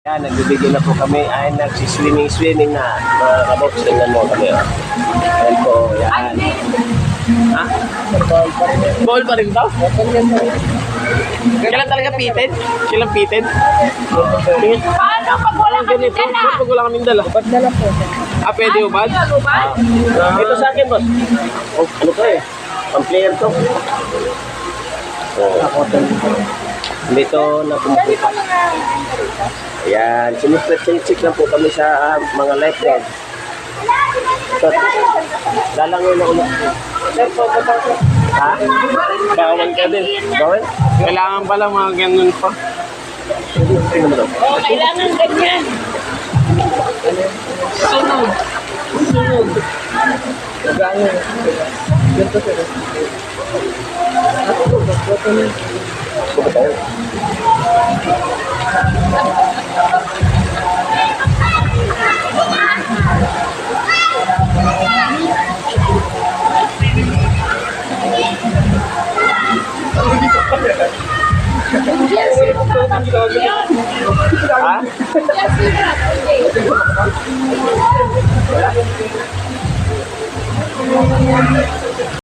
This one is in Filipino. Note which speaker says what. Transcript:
Speaker 1: Yan, nagbibigay na po kami ay nagsiswimming na mga kaboks. Tingnan mo kami. Oh. Yan po, yan. Ha? Ball pa rin daw? Kailan talaga pitted? Kailan pitted?
Speaker 2: Paano pag wala kami dala?
Speaker 1: Pag wala kaming dala.
Speaker 3: Ba't dala po?
Speaker 1: Ah, pwede mo ba? Ito sa akin, boss. Oh, ano to eh? Pang-player to. Oh. Dito na pumupunta. Ayan, sinisip lang po kami sa mga lifeguard. So, lalangoy na ulit. Sir, po, ha? Bawal ka din. Bawal? Kailangan pala mga ganun pa.
Speaker 2: Oo, kailangan ganyan.
Speaker 3: Sunog. Sunog. Nagano. Ganito sir. Ako po, ba't ano?
Speaker 1: Ano tayo? Ha?